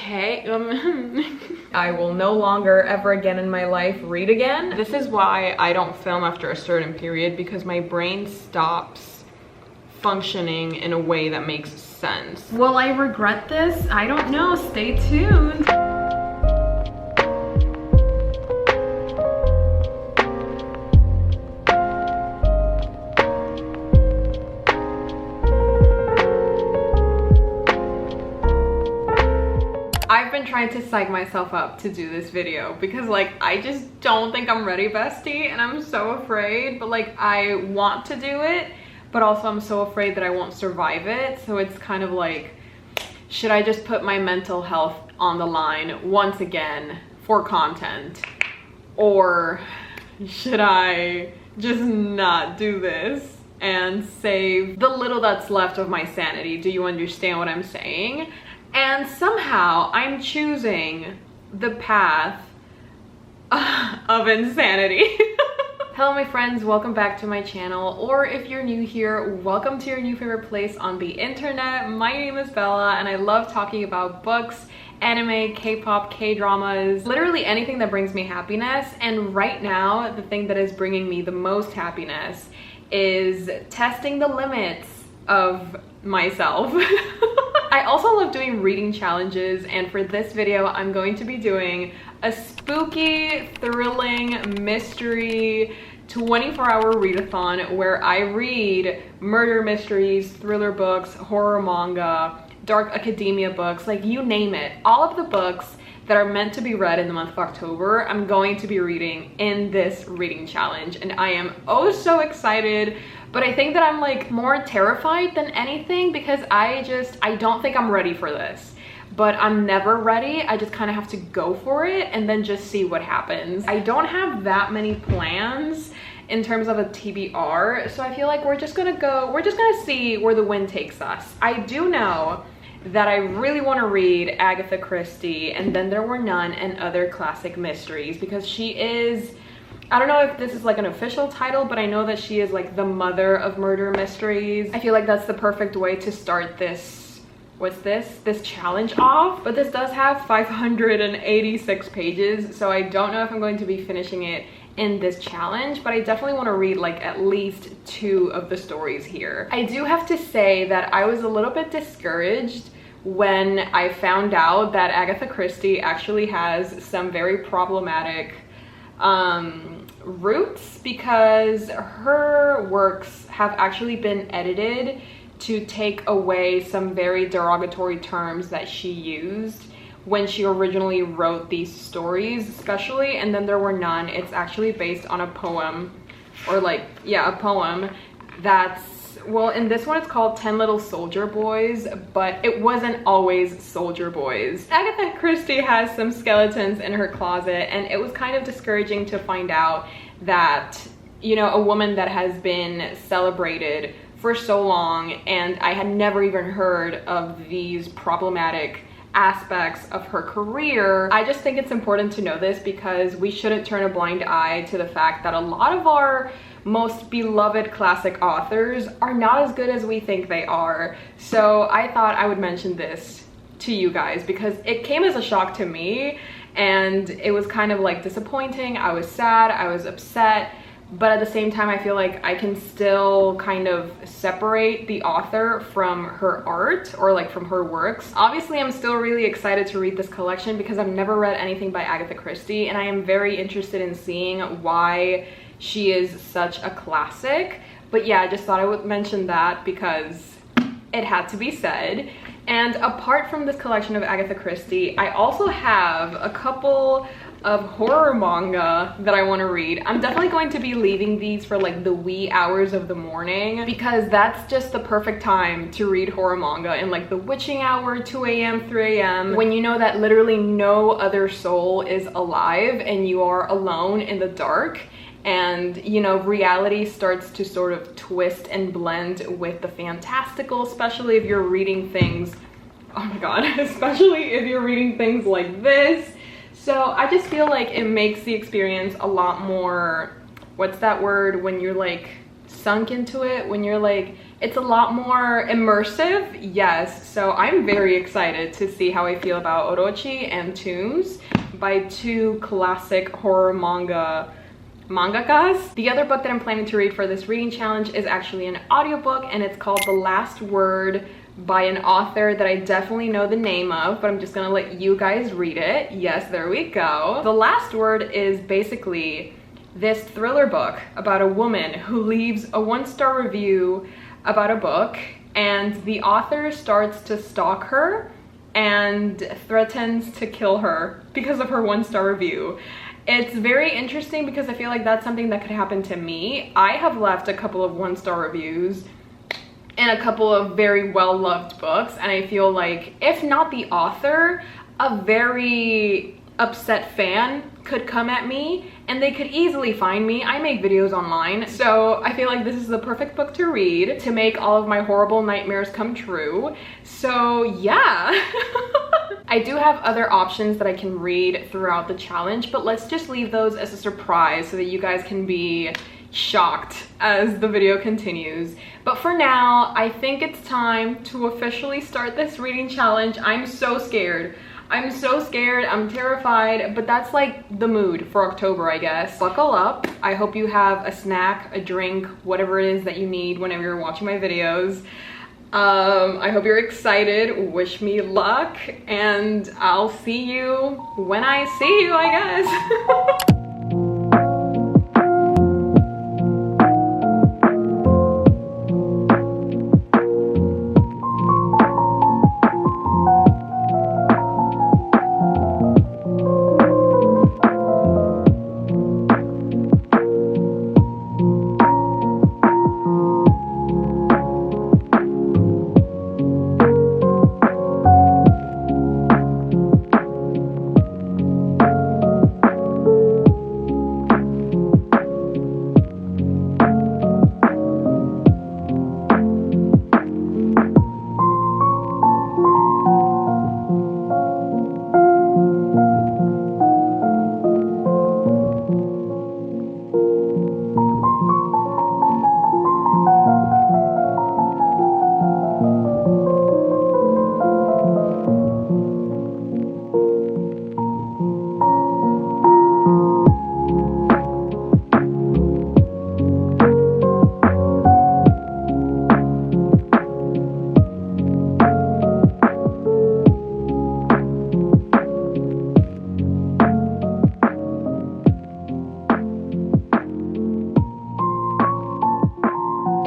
Okay. I will no longer ever again in my life read again. This is why I don't film after a certain period, because my brain stops functioning in a way that makes sense. Will I regret this? I don't know. Stay tuned. I've been trying to psych myself up to do this video because like I just don't think I'm ready, bestie, and I'm so afraid, but like I want to do it, but also I'm so afraid that I won't survive it. So it's kind of like, should I just put my mental health on the line once again for content, or should I just not do this and save the little that's left of my sanity? Do you understand what I'm saying? And somehow I'm choosing the path of insanity. Hello my friends, welcome back to my channel, or if you're new here, welcome to your new favorite place on the internet. My name is Bella and I love talking about books, anime, K-pop, K-dramas, literally anything that brings me happiness. And right now, the thing that is bringing me the most happiness is testing the limits of myself. I also love doing reading challenges, and for this video I'm going to be doing a spooky, thrilling, mystery 24-hour readathon where I read murder mysteries, thriller books, horror manga, dark academia books, like you name it. All of the books that are meant to be read in the month of October, I'm going to be reading in this reading challenge, and I am oh so excited. But I think that I'm like more terrified than anything because I don't think I'm ready for this. But I'm never ready. I just kind of have to go for it and then just see what happens. I don't have that many plans in terms of a TBR, so I feel like we're just gonna see where the wind takes us. I do know that I really want to read Agatha Christie, and Then There Were None, and Other Classic Mysteries, because she is, I don't know if this is like an official title, but I know that she is like the mother of murder mysteries. I feel like that's the perfect way to start this, this challenge off. But this does have 586 pages, so I don't know if I'm going to be finishing it in this challenge, but I definitely want to read like at least 2 of the stories here. I do have to say that I was a little bit discouraged when I found out that Agatha Christie actually has some very problematic roots, because her works have actually been edited to take away some very derogatory terms that she used when she originally wrote these stories, especially. And Then There Were None, it's actually based on a poem, or like, yeah, a poem that's, well, in this one it's called 10 Little Soldier Boys, but it wasn't always soldier boys. Agatha Christie has some skeletons in her closet, and it was kind of discouraging to find out that, you know, a woman that has been celebrated for so long, and I had never even heard of these problematic aspects of her career. I just think it's important to know this because we shouldn't turn a blind eye to the fact that a lot of our most beloved classic authors are not as good as we think they are. So I thought I would mention this to you guys because it came as a shock to me, and it was kind of like disappointing. I was sad, I was upset, but at the same time I feel like I can still kind of separate the author from her art, or like from her works. Obviously I'm still really excited to read this collection because I've never read anything by Agatha Christie, and I am very interested in seeing why she is such a classic. But yeah, I just thought I would mention that because it had to be said. And apart from this collection of Agatha Christie, I also have a couple of horror manga that I want to read. I'm definitely going to be leaving these for like the wee hours of the morning, because that's just the perfect time to read horror manga, in like the witching hour, 2 a.m., 3 a.m., when you know that literally no other soul is alive and you are alone in the dark. And, you know, reality starts to sort of twist and blend with the fantastical, especially if you're reading things, oh my god, especially if you're reading things like this. So I just feel like it makes the experience a lot more, what's that word, when you're like sunk into it, when you're like, It's a lot more immersive, yes. So I'm very excited to see how I feel about Orochi and Tombs by two classic horror mangakas. The other book that I'm planning to read for this reading challenge is actually an audiobook, and it's called The Last Word by an author that I definitely know the name of, but I'm just gonna let you guys read it. Yes, there we go. The Last Word is basically this thriller book about a woman who leaves a 1-star review about a book, and the author starts to stalk her and threatens to kill her because of her 1-star review. It's very interesting because I feel like that's something that could happen to me. I have left a couple of 1-star reviews in a couple of very well-loved books, and I feel like if not the author, a very upset fan could come at me and they could easily find me. I make videos online, so I feel like this is the perfect book to read to make all of my horrible nightmares come true. So yeah. I do have other options that I can read throughout the challenge, but let's just leave those as a surprise so that you guys can be shocked as the video continues. But for now, I think it's time to officially start this reading challenge. I'm so scared. I'm so scared, I'm terrified, but that's like the mood for October, I guess. Buckle up. I hope you have a snack, a drink, whatever it is that you need whenever you're watching my videos. I hope you're excited. Wish me luck, and I'll see you when I see you, I guess.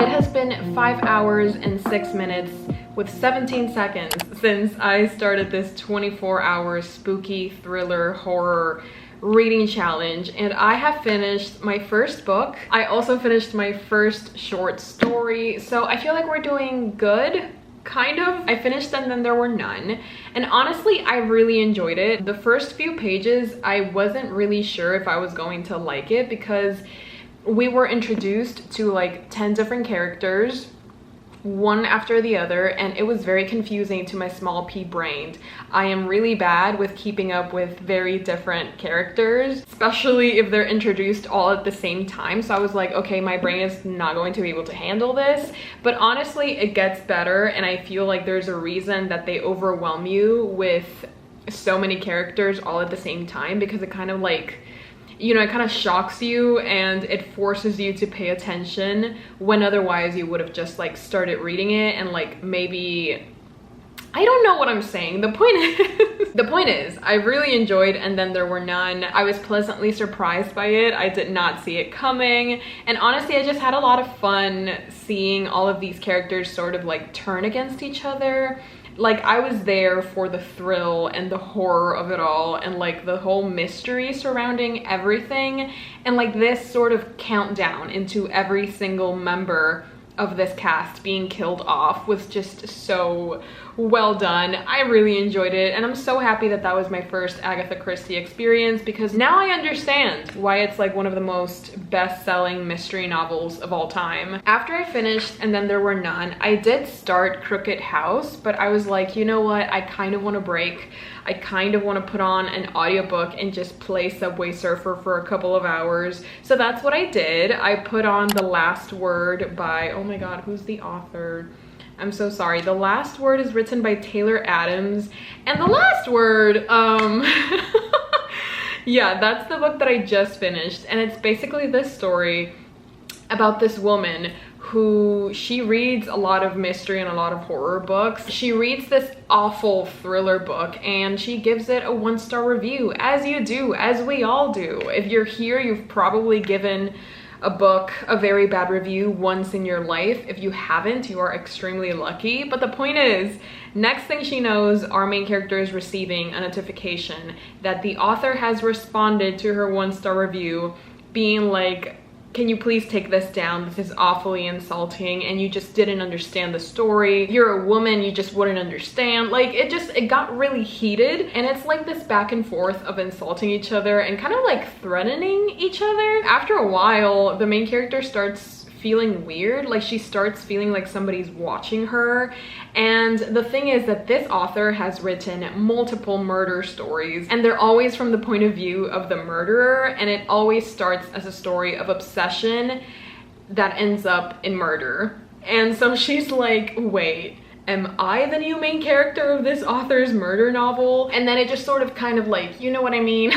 It has been 5 hours and 6 minutes with 17 seconds since I started this 24-hour spooky thriller horror reading challenge, and I have finished my first book. I also finished my first short story, so I feel like we're doing good. Kind of. I finished and then there were none, and honestly I really enjoyed it. The first few pages I wasn't really sure if I was going to like it because we were introduced to like 10 different characters, one after the other, and it was very confusing to my small pea brain. I am really bad with keeping up with very different characters, especially if they're introduced all at the same time. So I was like, okay, my brain is not going to be able to handle this. But honestly, it gets better, and I feel like there's a reason that they overwhelm you with so many characters all at the same time, because it kind of like, you know, it kind of shocks you and it forces you to pay attention when otherwise you would have just like started reading it and like maybe, I don't know what I'm saying. The point is I really enjoyed And Then There Were None. I was pleasantly surprised by it. I did not see it coming, and honestly I just had a lot of fun seeing all of these characters sort of like turn against each other. Like, I was there for the thrill and the horror of it all, and like the whole mystery surrounding everything, and like this sort of countdown into every single member of this cast being killed off was just so well done. I really enjoyed it, and I'm so happy that that was my first Agatha Christie experience, because now I understand why it's like one of the most best-selling mystery novels of all time. After I finished And Then There Were None, I did start Crooked House, but I was like, you know what, I kind of want to break. I kind of want to put on an audiobook and just play Subway Surfer for a couple of hours. So that's what I did. I put on The Last Word by, oh my god, who's the author? I'm so sorry. The Last Word is written by Taylor Adams. And The Last Word, yeah, that's the book that I just finished. And it's basically this story about this woman who, she reads a lot of mystery and a lot of horror books. She reads this awful thriller book and she gives it a 1-star review, as you do, as we all do. If you're here, you've probably given a book a very bad review once in your life. If you haven't, you are extremely lucky. But the point is, next thing she knows, our main character is receiving a notification that the author has responded to her 1-star review being like, can you please take this down? This is awfully insulting and you just didn't understand the story. You're a woman, you just wouldn't understand. Like, it got really heated, and it's like this back and forth of insulting each other and kind of like threatening each other. After a while, the main character starts feeling weird, like she starts feeling like somebody's watching her. And the thing is that this author has written multiple murder stories, and they're always from the point of view of the murderer, and it always starts as a story of obsession that ends up in murder. And so she's like, wait, am I the new main character of this author's murder novel? And then it just sort of kind of like, you know what I mean?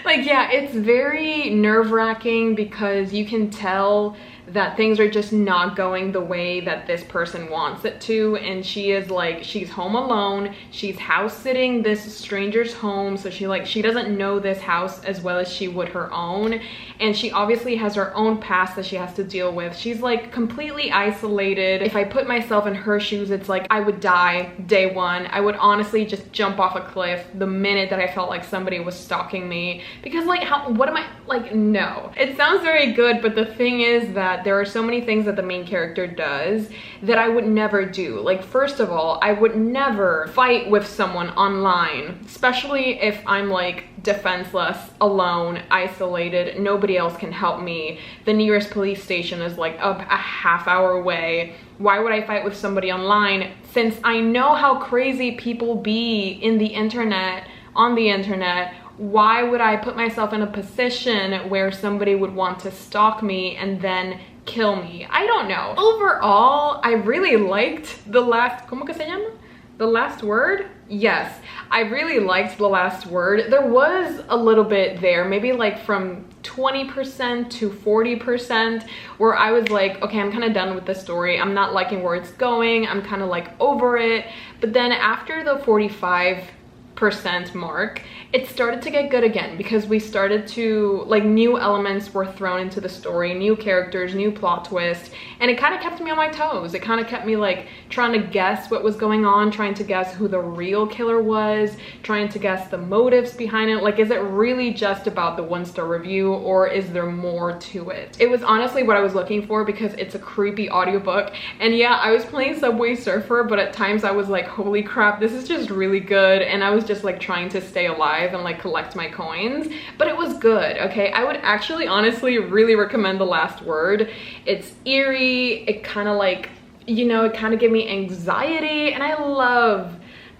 Like, yeah, it's very nerve-wracking because you can tell that things are just not going the way that this person wants it to, and she is like, she's home alone, she's house sitting this stranger's home, so she doesn't know this house as well as she would her own, and she obviously has her own past that she has to deal with. She's like completely isolated. If I put myself in her shoes, it's like I would die day one. I would honestly just jump off a cliff the minute that I felt like somebody was stalking me, because like, what am I, like, no. It sounds very good, but the thing is that there are so many things that the main character does that I would never do. Like, first of all, I would never fight with someone online, especially if I'm like defenseless, alone, isolated, nobody else can help me. The nearest police station is like a half-hour away. Why would I fight with somebody online, since I know how crazy people be in the internet, on the internet? Why would I put myself in a position where somebody would want to stalk me and then kill me? I don't know. Overall, I really liked The Last, ¿cómo que se llama? The Last Word? Yes, I really liked The Last Word. There was a little bit there, maybe like from 20% to 40%, where I was like, okay, I'm kind of done with the story. I'm not liking where it's going. I'm kind of like over it. But then after the 45% mark, it started to get good again, because we started to, like, new elements were thrown into the story, new characters, new plot twist, and it kind of kept me on my toes. It kind of kept me like trying to guess what was going on, trying to guess who the real killer was, trying to guess the motives behind it. Like, is it really just about the 1-star review, or is there more to it? It was honestly what I was looking for, because it's a creepy audiobook. And yeah, I was playing Subway Surfer, but at times I was like, holy crap, this is just really good. And I was just like trying to stay alive and like collect my coins, but it was good. Okay, I would actually honestly really recommend The Last Word. It's eerie, it kind of like, you know, it kind of gave me anxiety, and I love,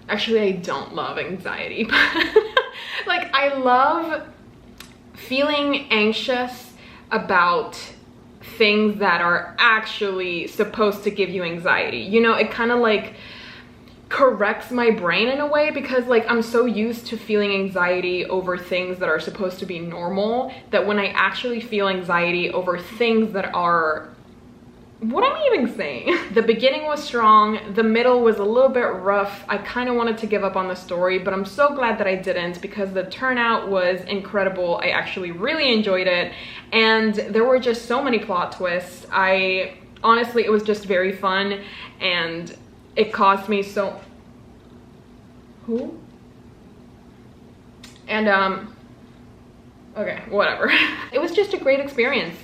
actually I don't love anxiety, but like I love feeling anxious about things that are actually supposed to give you anxiety. You know, it kind of like corrects my brain in a way, because like I'm so used to feeling anxiety over things that are supposed to be normal, that when I actually feel anxiety over things that are, what am I even saying? The beginning was strong, the middle was a little bit rough. I kind of wanted to give up on the story, but I'm so glad that I didn't, because the turnout was incredible. I actually really enjoyed it, and there were just so many plot twists. Honestly, it was just very fun, and it cost me so... Who? And, okay, whatever. It was just a great experience.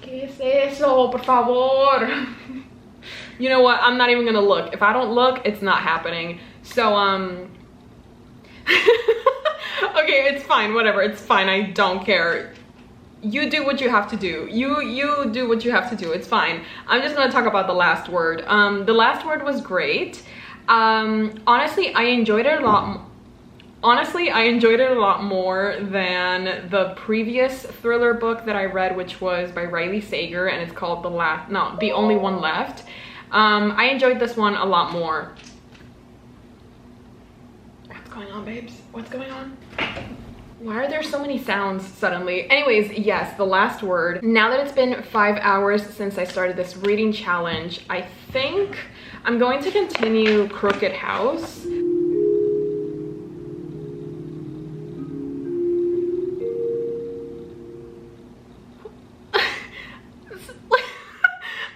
¿Qué es eso, por favor? You know what? I'm not even gonna look. If I don't look, it's not happening. So, okay, it's fine, whatever, it's fine, I don't care. You do what you have to do. You do what you have to do, it's fine. I'm just gonna talk about the last word. The last word was great. Honestly, I enjoyed it a lot. Honestly, I enjoyed it a lot more than the previous thriller book that I read, which was by Riley Sager, and it's called The Only One Left. I enjoyed this one a lot more. What's going on, babes? What's going on? Why are there so many sounds suddenly? Anyways, yes, the last word. Now that it's been 5 hours since I started this reading challenge, I think I'm going to continue Crooked House.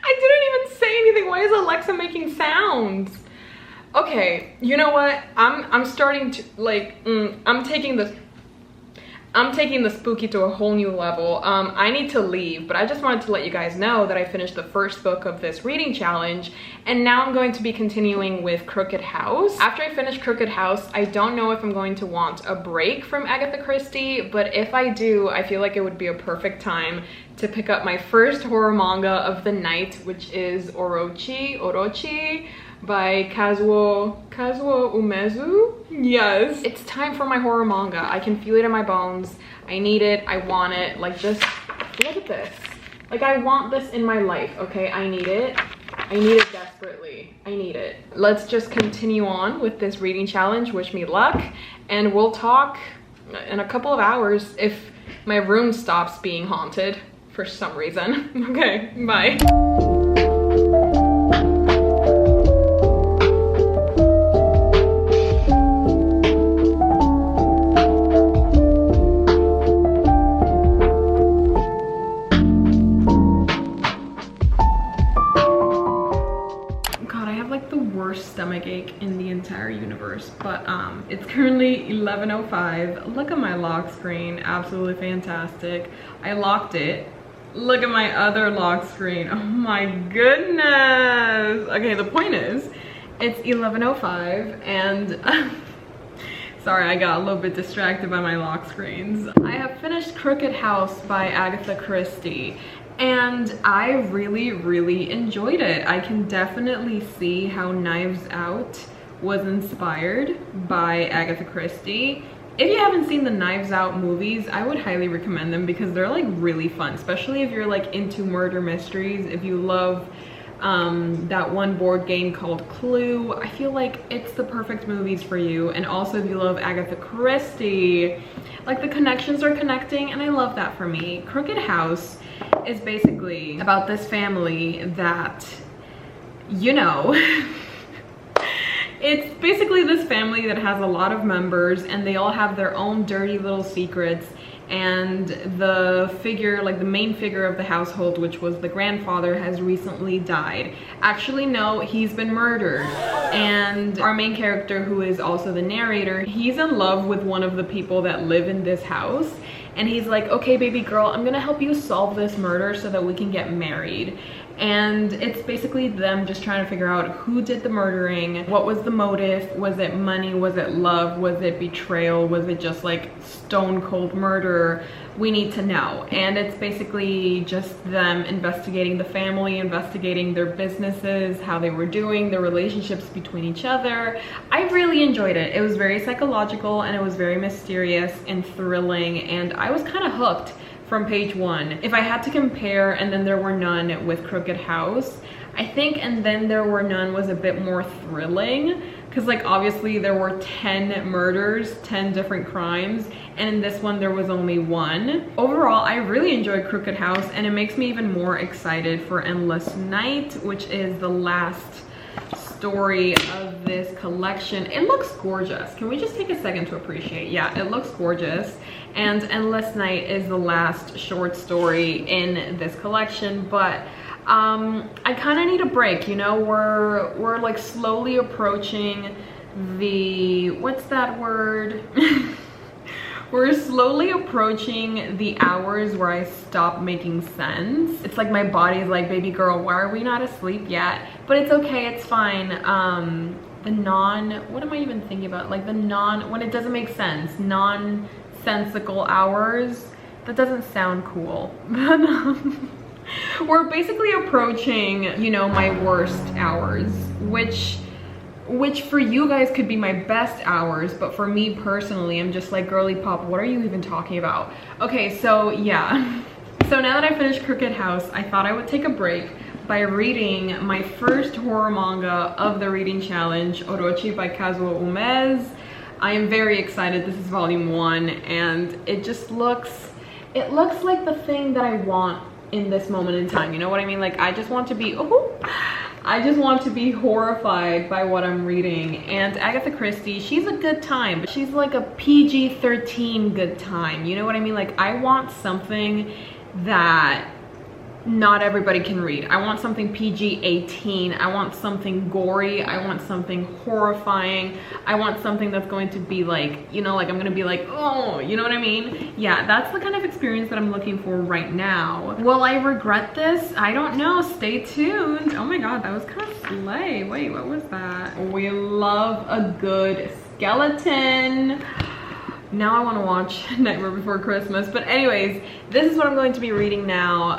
I didn't even say anything. Why is Alexa making sounds? Okay, you know what? I'm starting to like I'm taking the spooky to a whole new level. I need to leave, but I just wanted to let you guys know that I finished the first book of this reading challenge, and now I'm going to be continuing with Crooked House. After I finish Crooked House, I don't know if I'm going to want a break from Agatha Christie, but if I do, I feel like it would be a perfect time to pick up my first horror manga of the night, which is Orochi by Kazuo Umezu. Yes, it's time for my horror manga. I can feel it in my bones. I need it, I want it. Like, just look at this. Like, I want this in my life, okay? I need it. I need it desperately. I need it. Let's just continue on with this reading challenge. Wish me luck, and we'll talk in a couple of hours if my room stops being haunted for some reason. Okay, bye. Stomach ache in the entire universe, but it's currently 11:05. Look at my lock screen, absolutely fantastic. I locked it. Look at my other lock screen. Oh my goodness. Okay, the point is it's 11:05 and sorry, I got a little bit distracted by my lock screens. I have finished Crooked House by Agatha Christie, and I really enjoyed it. I can definitely see how Knives Out was inspired by Agatha Christie. If you haven't seen the Knives Out movies, I would highly recommend them because they're like really fun, especially if you're like into murder mysteries. If you love that one board game called Clue, I feel like it's the perfect movies for you. And also if you love Agatha Christie, like the connections are connecting, and I love that for me. Crooked House is basically about this family that, you know, it's basically this family that has a lot of members and they all have their own dirty little secrets, and the figure, like the main figure of the household, which was the grandfather, has recently died. Actually, no, he's been murdered. And our main character, who is also the narrator, he's in love with one of the people that live in this house. And he's like, okay, baby girl, I'm gonna help you solve this murder so that we can get married. And it's basically them just trying to figure out who did the murdering, what was the motive, was it money, was it love, was it betrayal, was it just like stone cold murder? We need to know. And it's basically just them investigating the family, investigating their businesses, how they were doing, their relationships between each other. I really enjoyed it. It was very psychological and it was very mysterious and thrilling, and I was kind of hooked from page one. If I had to compare And Then There Were None with Crooked House, I think And Then There Were None was a bit more thrilling, because like obviously there were 10 murders, 10 different crimes, and in this one there was only one. Overall, I really enjoyed Crooked House, and it makes me even more excited for Endless Night, which is the last story of this collection. It looks gorgeous. Can we just take a second to appreciate? Yeah, it looks gorgeous. And Endless Night is the last short story in this collection, but I kind of need a break, you know. We're like slowly approaching the, what's that word? We're slowly approaching the hours where I stop making sense. It's like my body's like, baby girl, why are we not asleep yet? But it's okay, it's fine. What am I even thinking about? Like when it doesn't make sense, nonsensical hours. That doesn't sound cool. But we're basically approaching, you know, my worst hours, which for you guys could be my best hours, but for me personally, I'm just like, girly pop, what are you even talking about? Okay, so yeah. So now that I finished Crooked House, I thought I would take a break by reading my first horror manga of the reading challenge, Orochi by Kazuo Umez. I am very excited. This is volume 1, and it just looks, it looks like the thing that I want in this moment in time. You know what I mean? Like, I just want to be, I just want to be horrified by what I'm reading. And Agatha Christie, she's a good time, but she's like a PG-13 good time. You know what I mean? Like, I want something that not everybody can read. I want something PG-18. I want something gory. I want something horrifying. I want something that's going to be like, you know, like I'm gonna be like, oh, you know what I mean? Yeah, that's the kind of experience that I'm looking for right now. Will I regret this? I don't know. Stay tuned. Oh my god, that was kind of slay. Wait, what was that? We love a good skeleton. Now I want to watch Nightmare Before Christmas. But anyways, this is what I'm going to be reading now.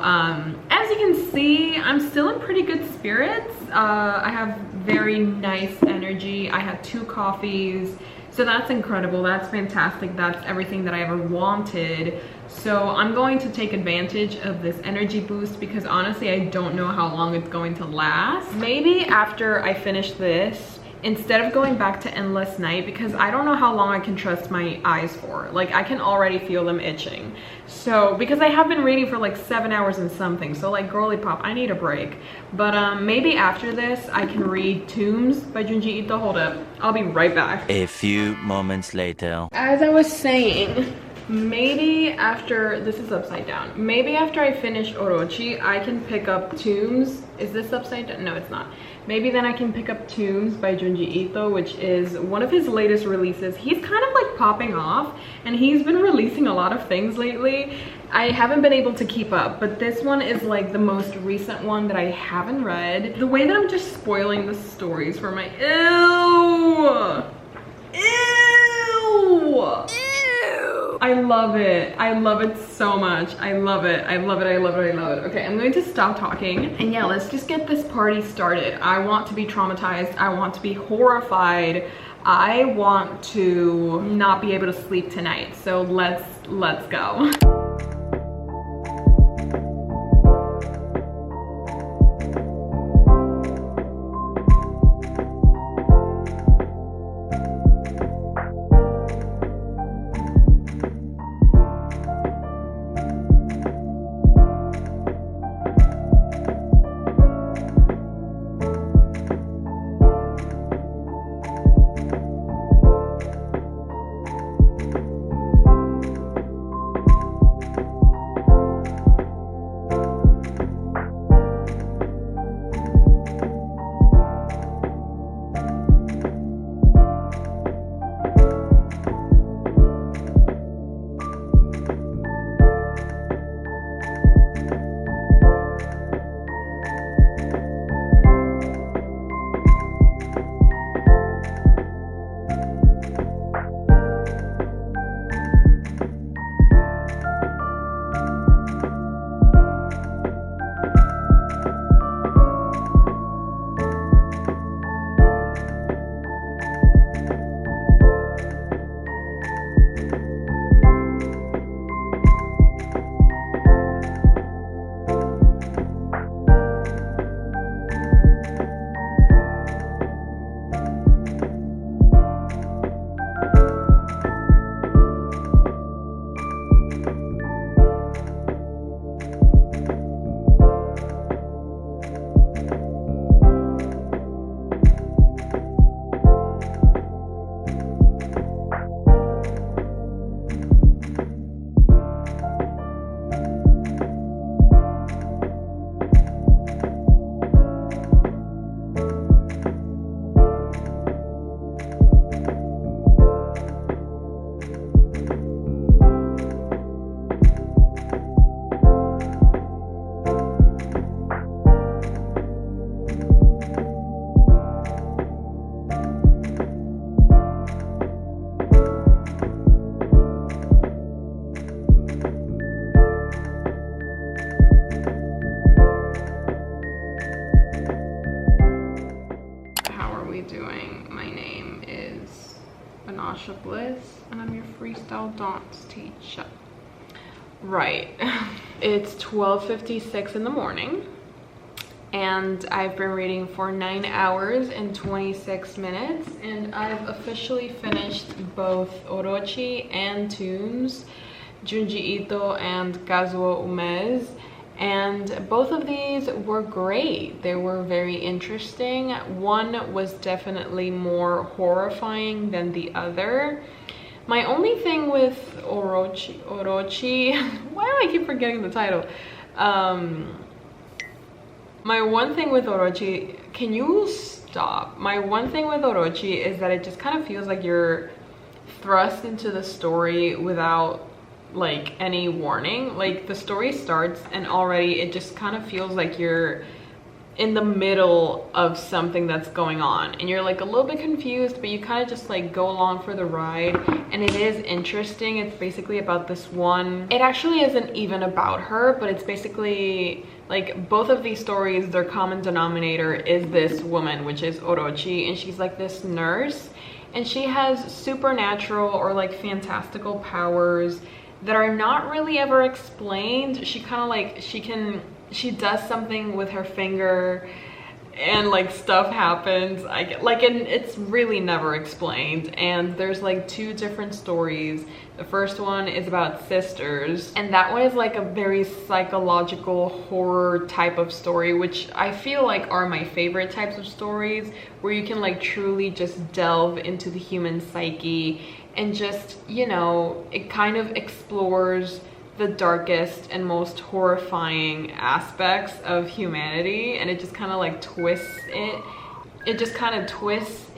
As you can see, I'm still in pretty good spirits. I have very nice energy. I had 2 coffees. So that's incredible. That's fantastic. That's everything that I ever wanted. So I'm going to take advantage of this energy boost because honestly, I don't know how long it's going to last. Maybe after I finish this, instead of going back to Endless Night, because I don't know how long I can trust my eyes for. Like, I can already feel them itching. So, because I have been reading for like 7 hours and something, so like, girly pop, I need a break. But maybe after this, I can read Tombs by Junji Ito. Hold up, I'll be right back. A few moments later. As I was saying, maybe after, this is upside down. Maybe after I finish Orochi, I can pick up Tombs. Is this upside down? No, it's not. Maybe then I can pick up Tombs by Junji Ito, which is one of his latest releases. He's kind of like popping off, and he's been releasing a lot of things lately. I haven't been able to keep up, but this one is like the most recent one that I haven't read. The way that I'm just spoiling the stories for my, ew! I love it. I love it so much. I love it. I love it. I love it. I love it. Okay, I'm going to stop talking. And yeah, let's just get this party started. I want to be traumatized. I want to be horrified. I want to not be able to sleep tonight. So let's go. Bliss, and I'm your freestyle dance teacher. Right. It's 12:56 in the morning, and I've been reading for 9 hours and 26 minutes, and I've officially finished both Orochi and Tombs, Junji Ito and Kazuo Umez, and both of these were great. They were very interesting. One was definitely more horrifying than the other. My only thing with Orochi, why do I keep forgetting the title? My one thing with Orochi, can you stop? My one thing with Orochi is that it just kind of feels like you're thrust into the story without like any warning. Like the story starts and already it just kind of feels like you're in the middle of something that's going on and you're like a little bit confused, but you kind of just like go along for the ride, and it is interesting. It's basically about this one, it actually isn't even about her, but it's basically like both of these stories, their common denominator is this woman, which is Orochi, and she's like this nurse, and she has supernatural or like fantastical powers that are not really ever explained. She kind of like, she does something with her finger and like stuff happens. And it's really never explained. And there's like two different stories. The first one is about sisters, and that one is like a very psychological horror type of story, which I feel like are my favorite types of stories, where you can like truly just delve into the human psyche and just, you know, it kind of explores the darkest and most horrifying aspects of humanity, and it just kind of like twists it. It just kind of twists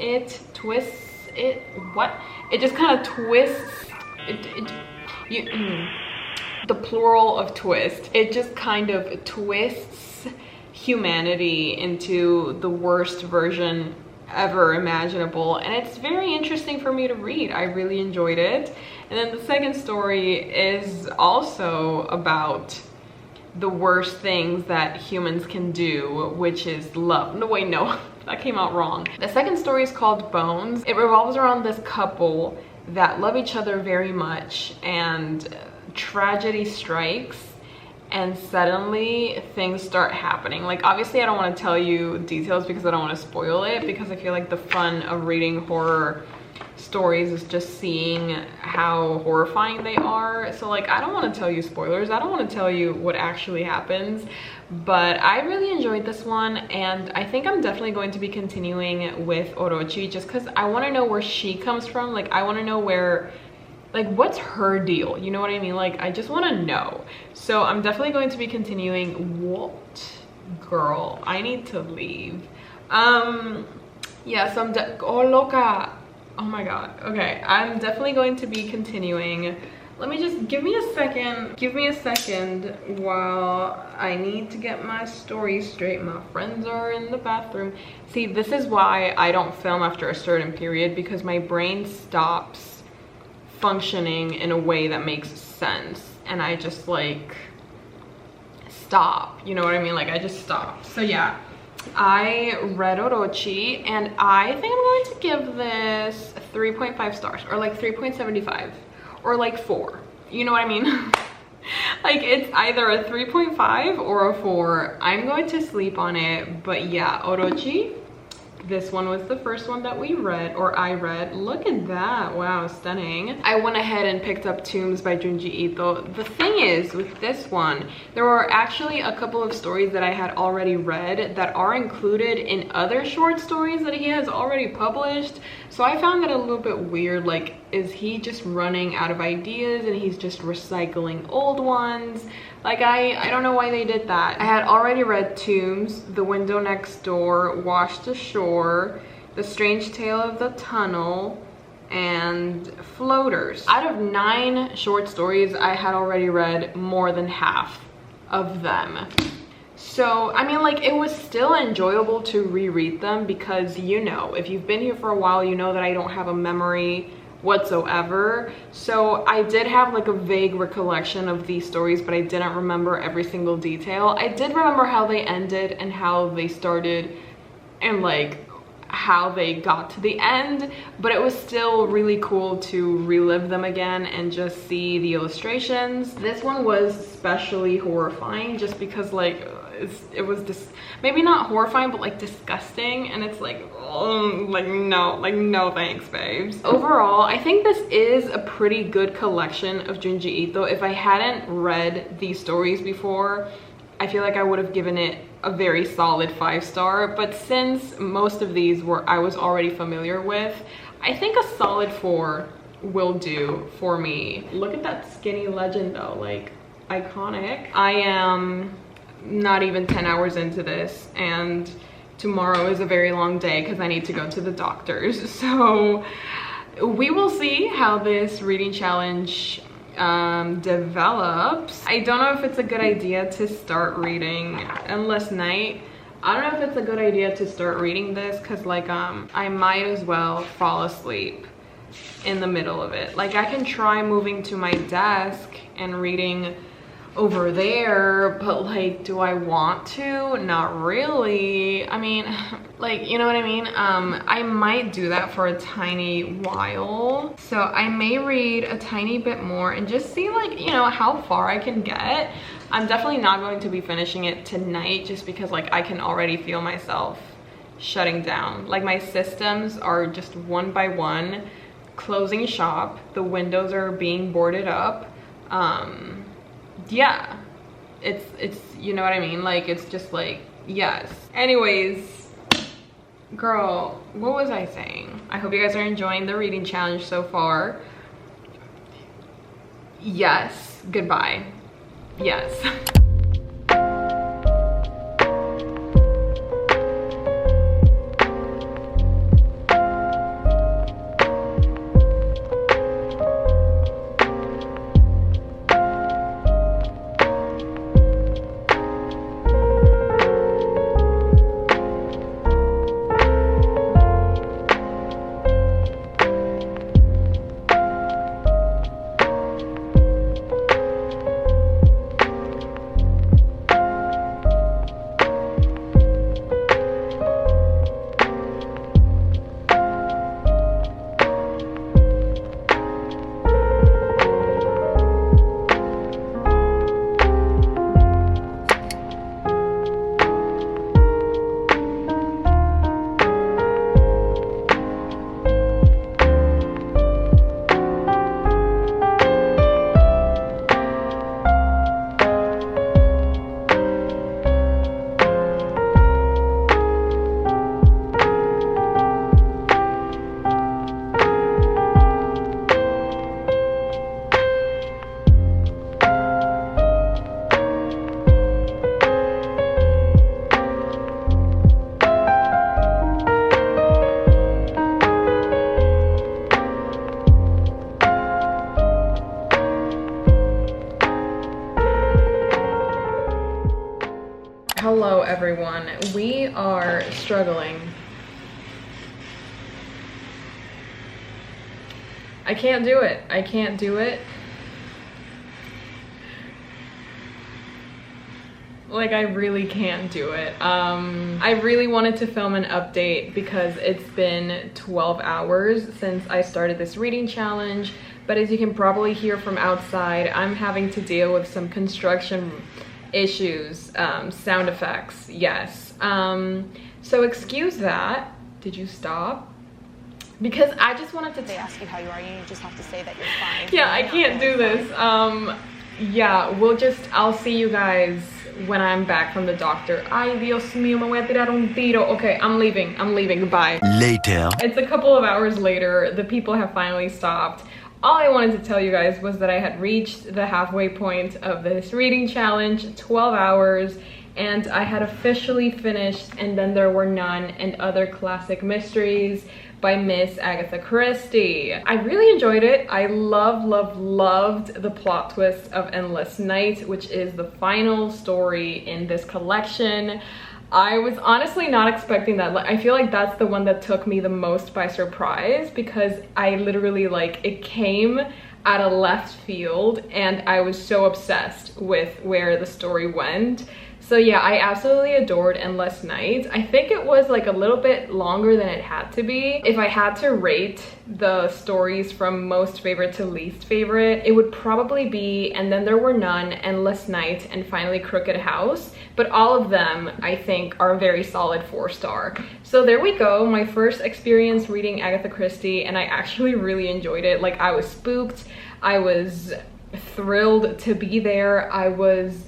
it. What? It just kind of twists the plural of twist. It just kind of twists humanity into the worst version ever imaginable, and it's very interesting for me to read. I really enjoyed it. And then the second story is also about the worst things that humans can do, which is love. No, wait, no, that came out wrong. The second story is called Bones. It revolves around this couple that love each other very much, and tragedy strikes, and suddenly things start happening. Like, obviously I don't want to tell you details because I don't want to spoil it, because I feel like the fun of reading horror stories is just seeing how horrifying they are. So like, I don't want to tell you spoilers. I don't want to tell you what actually happens, but I really enjoyed this one, and I think I'm definitely going to be continuing with Orochi just because I want to know where she comes from. Like, I want to know where, like, what's her deal, you know what I mean? Like, I just want to know. So I'm definitely going to be continuing. What? Girl, I need to leave. Yeah, so oh loca, oh my god. Okay, I'm definitely going to be continuing. Let me just, give me a second while I need to get my story straight. My friends are in the bathroom. See, this is why I don't film after a certain period, because my brain stops functioning in a way that makes sense, and I just like stop, you know what I mean? Like, I just stop. So yeah, I read Orochi, and I think I'm going to give this 3.5 stars, or like 3.75, or like 4, you know what I mean? Like, it's either a 3.5 or a 4. I'm going to sleep on it. But yeah, Orochi, this one was the first one that we read, or I read. Look at that, wow, stunning. I went ahead and picked up Tombs by Junji Ito. The thing is, with this one, there were actually a couple of stories that I had already read that are included in other short stories that he has already published. So I found that a little bit weird. Like, is he just running out of ideas and he's just recycling old ones? Like, I don't know why they did that. I had already read Tombs, The Window Next Door, Washed Ashore, The Strange Tale of the Tunnel, and Floaters. Out of 9 short stories, I had already read more than half of them. So, I mean, like, it was still enjoyable to reread them because, you know, if you've been here for a while, you know that I don't have a memory whatsoever. So I did have like a vague recollection of these stories, but I didn't remember every single detail. I did remember how they ended and how they started, and like how they got to the end, but it was still really cool to relive them again and just see the illustrations. This one was especially horrifying just because like it was just maybe not horrifying but like disgusting, and it's like, oh, like no thanks babes. Overall, I think this is a pretty good collection of Junji Ito. If I hadn't read these stories before, I feel like I would have given it a very solid 5-star, but since most of these I was already familiar with, I think a solid 4 will do for me. Look at that skinny legend though, like iconic. I am not even 10 hours into this, and tomorrow is a very long day because I need to go to the doctor's. So we will see how this reading challenge develops. I don't know if it's a good idea to start reading Endless Night. I don't know if it's a good idea to start reading this because like I might as well fall asleep in the middle of it. Like I can try moving to my desk and reading over there, but like, do I want to? Not really. I mean, like, you know what I mean? I might do that for a tiny while. So I may read a tiny bit more and just see like, you know, how far I can get. I'm definitely not going to be finishing it tonight just because like I can already feel myself shutting down. Like my systems are just one by one closing shop. The windows are being boarded up. Yeah, it's you know what I mean, like it's just like, yes. Anyways, girl, what was I saying? I hope you guys are enjoying the reading challenge so far. Yes, goodbye. Yes. Hello everyone, we are struggling. I can't do it. I can't do it. Like, I really can't do it. I really wanted to film an update because it's been 12 hours since I started this reading challenge, but as you can probably hear from outside, I'm having to deal with some construction issues, sound effects, yes. So excuse that. Did you stop? Because I just wanted to— They ask you how you are, you just have to say that you're fine. Yeah, I can't do this. Yeah, I'll see you guys when I'm back from the doctor. Ay, Dios mío, me voy a tirar un tiro. Okay, I'm leaving, goodbye. Later. It's a couple of hours later, the people have finally stopped. All I wanted to tell you guys was that I had reached the halfway point of this reading challenge, 12 hours, and I had officially finished And Then There Were None and Other Classic Mysteries by Miss Agatha Christie. I really enjoyed it. I loved the plot twist of Endless Night, which is the final story in this collection. I was honestly not expecting that. I feel like that's the one that took me the most by surprise because I literally, like, it came out of left field and I was so obsessed with where the story went. So yeah, I absolutely adored Endless Nights. I think it was like a little bit longer than it had to be. If I had to rate the stories from most favorite to least favorite, it would probably be And Then There Were None, Endless Nights, and finally Crooked House. But all of them, I think, are a very solid 4-star. So there we go, my first experience reading Agatha Christie, and I actually really enjoyed it. Like, I was spooked, I was thrilled to be there, I was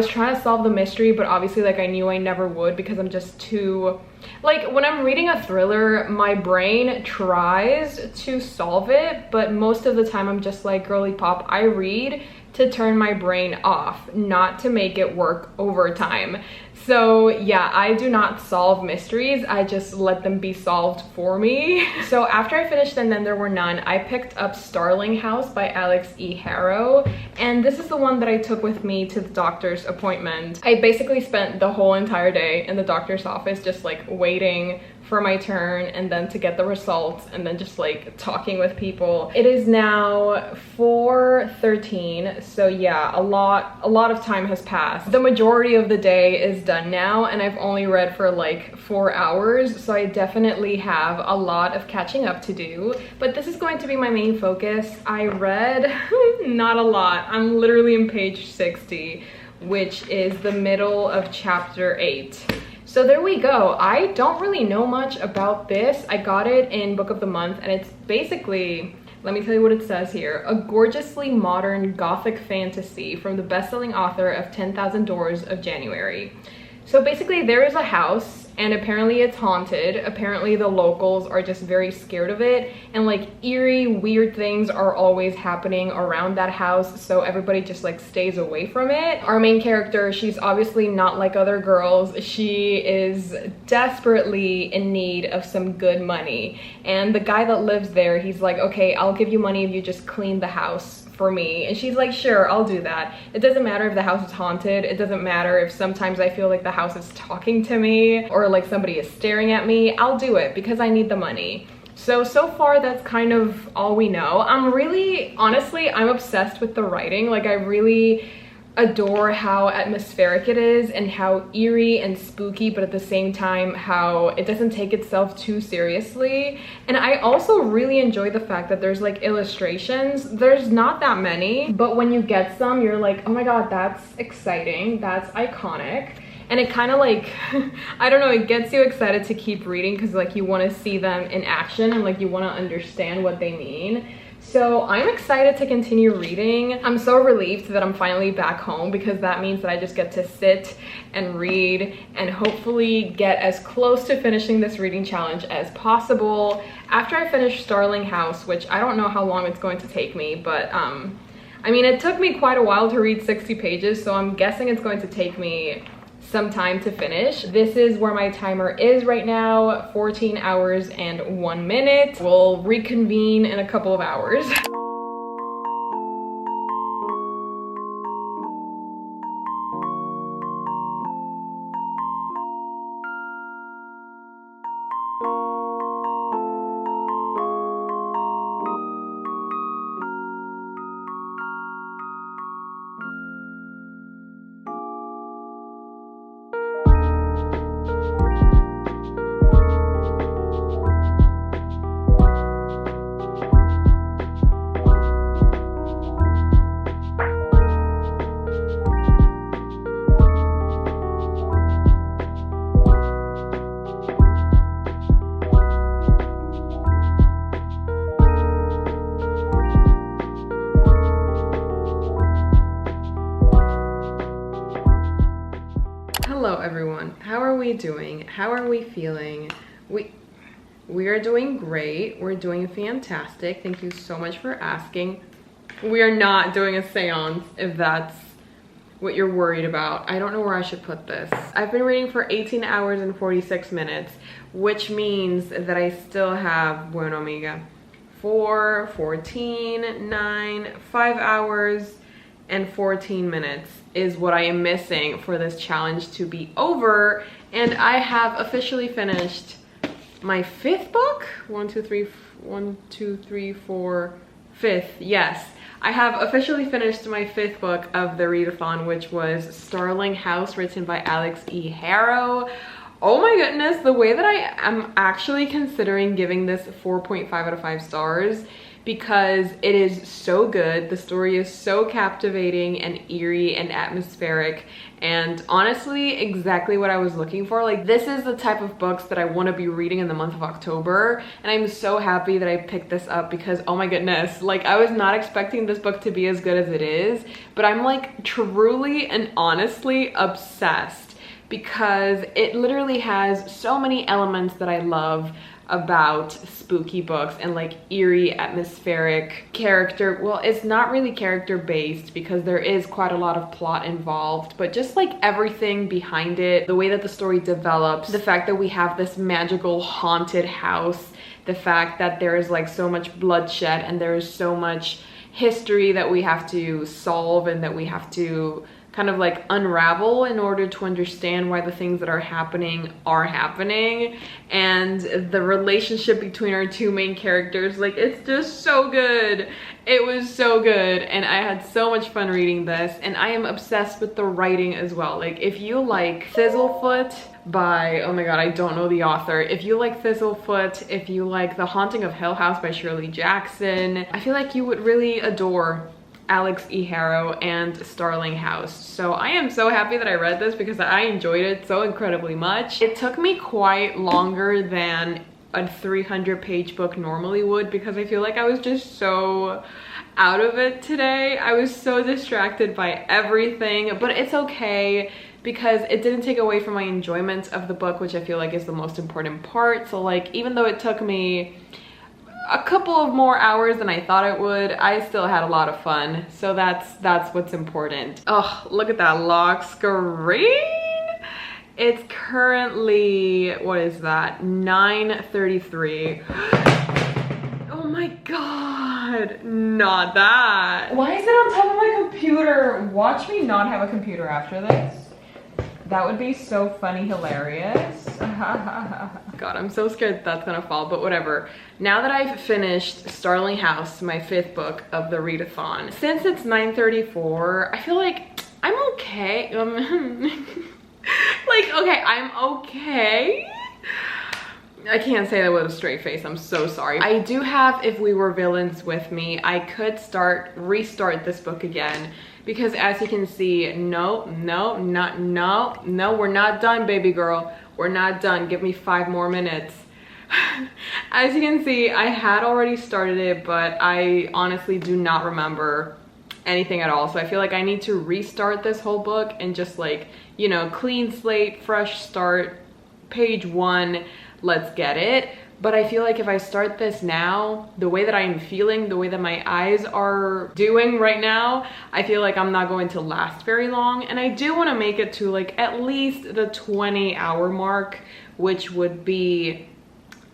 trying to solve the mystery, but obviously like I knew I never would because I'm just too, like, when I'm reading a thriller, my brain tries to solve it, but most of the time I'm just like, girly pop, I read to turn my brain off, not to make it work overtime. So yeah, I do not solve mysteries, I just let them be solved for me. So after I finished And Then There Were None, I picked up Starling House by Alix Harrow, and this is the one that I took with me to the doctor's appointment. I basically spent the whole entire day in the doctor's office just like waiting for my turn and then to get the results and then just like talking with people. It is now 4:13, so yeah, a lot of time has passed. The majority of the day is done now and I've only read for like 4 hours, so I definitely have a lot of catching up to do, but this is going to be my main focus. I read not a lot. I'm literally in page 60, which is the middle of chapter 8. So there we go. I don't really know much about this. I got it in Book of the Month, and it's basically, let me tell you what it says here, a gorgeously modern gothic fantasy from the best-selling author of 10,000 Doors of January. So basically there is a house and apparently it's haunted. Apparently the locals are just very scared of it, and like eerie, weird things are always happening around that house, so everybody just like stays away from it. Our main character, she's obviously not like other girls. She is desperately in need of some good money, and the guy that lives there, he's like, okay, I'll give you money if you just clean the house for me. And she's like, sure, I'll do that. It doesn't matter if the house is haunted. It doesn't matter if sometimes I feel like the house is talking to me or like somebody is staring at me. I'll do it because I need the money. So far that's kind of all we know. Honestly, I'm obsessed with the writing. Like, I really adore how atmospheric it is and how eerie and spooky, but at the same time how it doesn't take itself too seriously. And I also really enjoy the fact that there's like illustrations. There's not that many, but when you get some, you're like, oh my god, that's exciting, that's iconic. And it kind of like, I don't know, it gets you excited to keep reading because like you want to see them in action and like you want to understand what they mean. So I'm excited to continue reading. I'm so relieved that I'm finally back home because that means that I just get to sit and read and hopefully get as close to finishing this reading challenge as possible. After I finish Starling House, which I don't know how long it's going to take me, but I mean, it took me quite a while to read 60 pages, so I'm guessing it's going to take me some time to finish. This is where my timer is right now, 14 hours and 1 minute. We'll reconvene in a couple of hours. Hello everyone, how are we doing? How are we feeling? We are doing great. We're doing fantastic. Thank you so much for asking. We are not doing a seance, if that's what you're worried about. I don't know where I should put this. I've been reading for 18 hours and 46 minutes, which means that I still have, bueno amiga, 4, 14, 9, 5 hours and 14 minutes is what I am missing for this challenge to be over. And I have officially finished my 5th book. 1, 2, 3, 4, 5th. Yes, I have officially finished my 5th book of the readathon, which was Starling House, written by Alix E. Harrow. Oh my goodness, the way that I am actually considering giving this 4.5 out of 5 stars, because it is so good. The story is so captivating and eerie and atmospheric, and honestly exactly what I was looking for. Like, this is the type of books that I want to be reading in the month of October, and I'm so happy that I picked this up because oh my goodness, like, I was not expecting this book to be as good as it is, but I'm like truly and honestly obsessed because it literally has so many elements that I love about spooky books, and like eerie, atmospheric character. Well, it's not really character based because there is quite a lot of plot involved, but just like everything behind it, the way that the story develops, the fact that we have this magical haunted house, the fact that there is like so much bloodshed and there is so much history that we have to solve and that we have to kind of like unravel in order to understand why the things that are happening, and the relationship between our 2 main characters. Like, it's just so good. It was so good, and I had so much fun reading this, and I am obsessed with the writing as well. Like, if you like Thistlefoot by, oh my god, I don't know the author. If you like Thistlefoot, if you like The Haunting of Hill House by Shirley Jackson, I feel like you would really adore Alix E. Harrow and Starling House. So I am so happy that I read this because I enjoyed it so incredibly much. It took me quite longer than a 300-page book normally would because I feel like I was just so out of it today. I was so distracted by everything, but it's okay because it didn't take away from my enjoyment of the book, which I feel like is the most important part. So like, even though it took me a couple of more hours than I thought it would, I still had a lot of fun. So that's what's important. Oh, look at that lock screen. It's currently, what is that, 9:33. Oh my god, not that. Why is it on top of my computer? Watch me not have a computer after this. That would be so funny, hilarious. God, I'm so scared that's gonna fall, but whatever. Now that I've finished Starling House, my 5th book of the readathon, since it's 9:34, I feel like I'm okay. Like, okay, I'm okay. I can't say that with a straight face, I'm so sorry. I do have If We Were Villains with me. I could restart this book again, because as you can see, no, we're not done, baby girl. We're not done. Give me 5 more minutes. As you can see, I had already started it, but I honestly do not remember anything at all. So I feel like I need to restart this whole book and just like, you know, clean slate, fresh start, page 1, let's get it. But I feel like if I start this now, the way that I am feeling, the way that my eyes are doing right now, I feel like I'm not going to last very long. And I do want to make it to like at least the 20-hour mark, which would be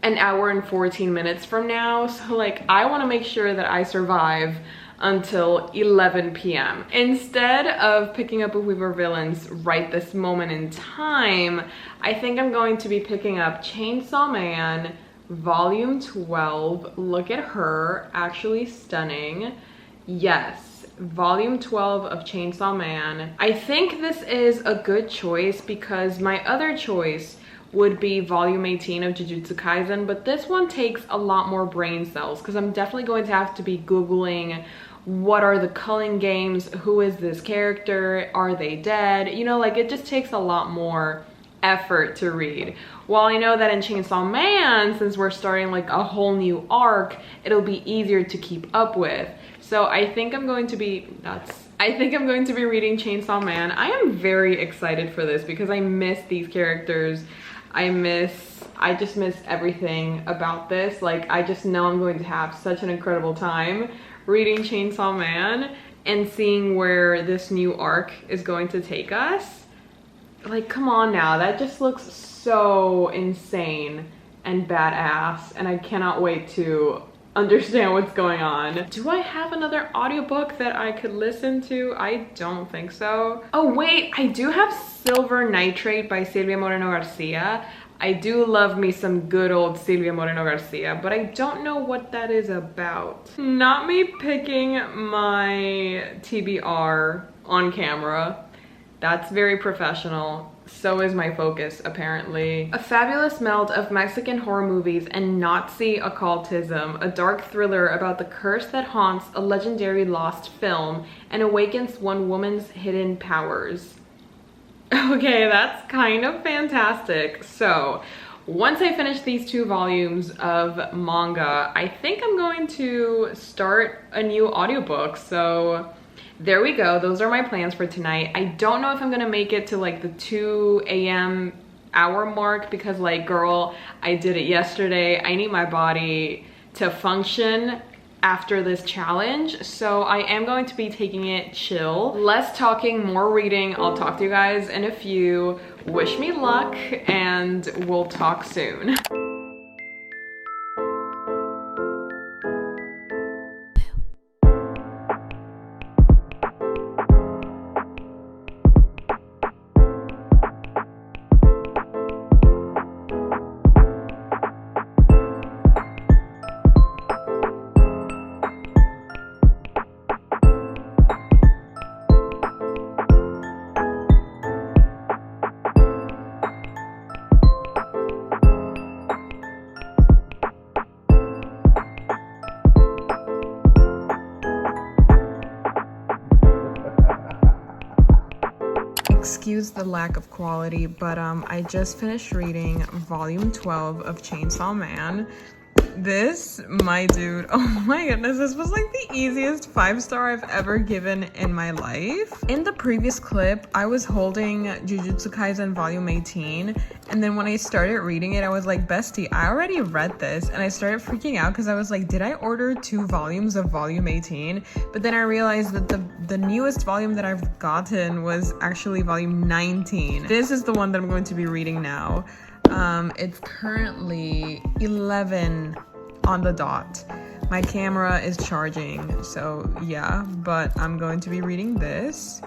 an hour and 14 minutes from now. So like, I want to make sure that I survive until 11 p.m. Instead of picking up If We Were Villains right this moment in time, I think I'm going to be picking up Chainsaw Man Volume 12. Look at her, actually stunning. Yes, Volume 12 of Chainsaw Man. I think this is a good choice because my other choice would be Volume 18 of Jujutsu Kaisen, but this one takes a lot more brain cells because I'm definitely going to have to be Googling what are the culling games, who is this character, are they dead, you know, like it just takes a lot more effort to read. While I know that in Chainsaw Man, since we're starting like a whole new arc, it'll be easier to keep up with. So I think I'm going to be reading Chainsaw Man. I am very excited for this because I miss these characters. I just miss everything about this. Like, I just know I'm going to have such an incredible time reading Chainsaw Man and seeing where this new arc is going to take us. Like, come on now, that just looks so insane and badass, and I cannot wait to understand what's going on. Do I have another audiobook that I could listen to? I don't think so. Oh wait, I do have Silver Nitrate by Silvia Moreno Garcia. I do love me some good old Silvia Moreno Garcia, but I don't know what that is about. Not me picking my TBR on camera. That's very professional. So is my focus, apparently. A fabulous meld of Mexican horror movies and Nazi occultism, a dark thriller about the curse that haunts a legendary lost film and awakens one woman's hidden powers. Okay, that's kind of fantastic. So, once I finish these 2 volumes of manga, I think I'm going to start a new audiobook. So, there we go. Those are my plans for tonight. I don't know if I'm gonna make it to like the 2 a.m. hour mark because like, girl, I did it yesterday. I need my body to function after this challenge. So I am going to be taking it chill. Less talking, more reading. I'll talk to you guys in a few. Wish me luck and we'll talk soon. Excuse the lack of quality, but I just finished reading volume 12 of Chainsaw Man. This, my dude, oh my goodness, this was like the easiest 5-star I've ever given in my life. In the previous clip, I was holding Jujutsu Kaisen volume 18, and then when I started reading it, I was like, bestie, I already read this, and I started freaking out because I was like, did I order 2 volumes of volume 18? But then I realized that the newest volume that I've gotten was actually volume 19. This is the one that I'm going to be reading now. It's currently 11 on the dot. My camera is charging, so yeah, but I'm going to be reading this.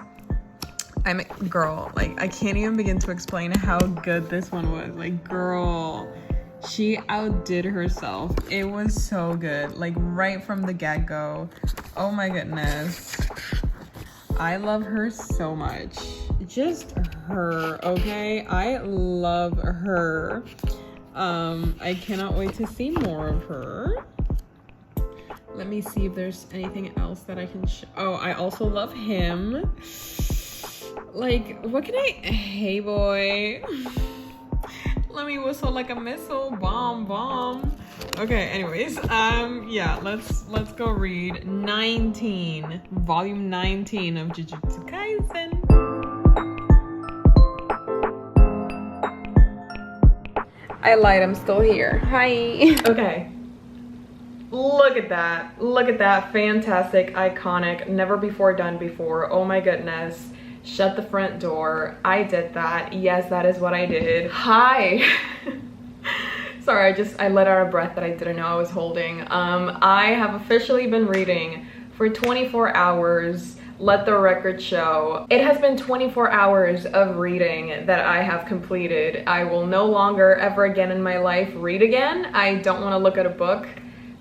Girl, like, I can't even begin to explain how good this one was. Like, girl, she outdid herself. It was so good, like, right from the get-go. Oh my goodness. I love her so much. Just her, okay? I love her. I cannot wait to see more of her. Let me see if there's anything else that I can show. Oh, I also love him. Like, what can I... Hey, boy. Let me whistle like a missile. Bomb, bomb. Okay, anyways, yeah, let's go read volume 19 of Jujutsu Kaisen. I lied, I'm still here. Hi. Okay. Look at that. Look at that. Fantastic, iconic, never before done before. Oh my goodness. Shut the front door. I did that. Yes, that is what I did. Hi. Sorry, I let out a breath that I didn't know I was holding. I have officially been reading for 24 hours. Let the record show. It has been 24 hours of reading that I have completed. I will no longer ever again in my life read again. I don't want to look at a book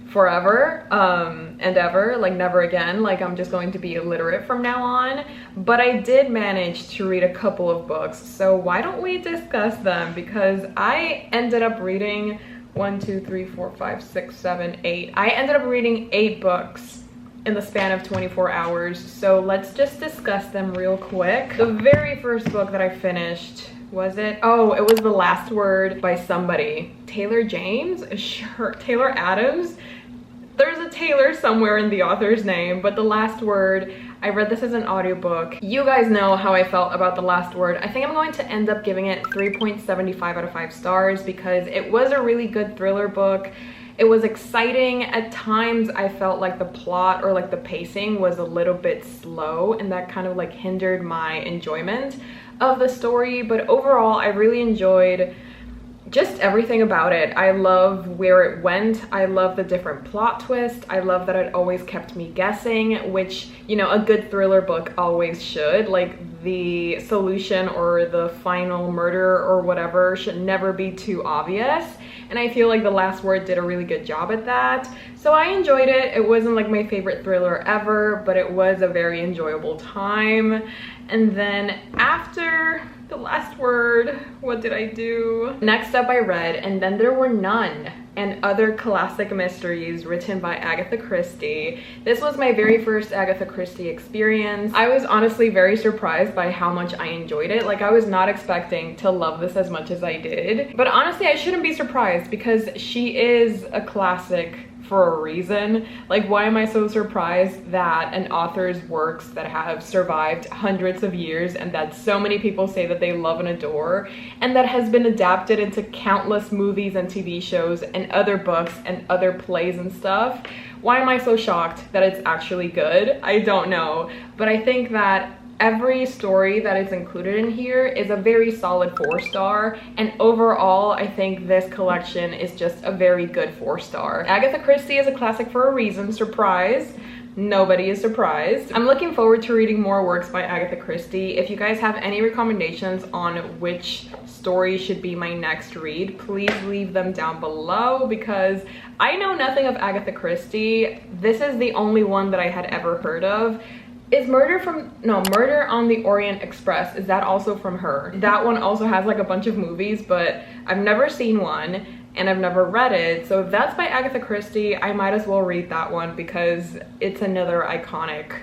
forever and ever, like never again. Like, I'm just going to be illiterate from now on. But I did manage to read a couple of books, so why don't we discuss them? Because I ended up reading 1, 2, 3, 4, 5, 6, 7, 8. I ended up reading 8 books in the span of 24 hours. So let's just discuss them real quick. The very first book that I finished, was it? Oh, it was The Last Word by somebody. Taylor James? Sure, Taylor Adams? There's a Taylor somewhere in the author's name, but The Last Word, I read this as an audiobook. You guys know how I felt about The Last Word. I think I'm going to end up giving it 3.75 out of 5 stars because it was a really good thriller book. It was exciting. At times I felt like the plot or like the pacing was a little bit slow, and that kind of like hindered my enjoyment of the story. But overall, I really enjoyed just everything about it. I love where it went. I love the different plot twists. I love that it always kept me guessing, which, you know, a good thriller book always should. Like, the solution or the final murder or whatever should never be too obvious. And I feel like The Last Word did a really good job at that. So I enjoyed it. It wasn't like my favorite thriller ever, but it was a very enjoyable time. And then after The Last Word, what did I do? Next up I read And Then There Were None and Other Classic Mysteries, written by Agatha Christie. This was my very first Agatha Christie experience. I was honestly very surprised by how much I enjoyed it. Like, I was not expecting to love this as much as I did. But honestly, I shouldn't be surprised because she is a classic for a reason. Like, why am I so surprised that an author's works that have survived hundreds of years and that so many people say that they love and adore, and that has been adapted into countless movies and TV shows and other books and other plays and stuff, why am I so shocked that it's actually good? I don't know, but I think that every story that is included in here is a very solid 4-star, and overall I think this collection is just a very good 4-star. Agatha Christie is a classic for a reason. Surprise. Nobody is surprised. I'm looking forward to reading more works by Agatha Christie. If you guys have any recommendations on which story should be my next read, please leave them down below because I know nothing of Agatha Christie. This is the only one that I had ever heard of. Is Murder on the Orient Express, is that also from her? That one also has like a bunch of movies, but I've never seen one and I've never read it. So if that's by Agatha Christie, I might as well read that one because it's another iconic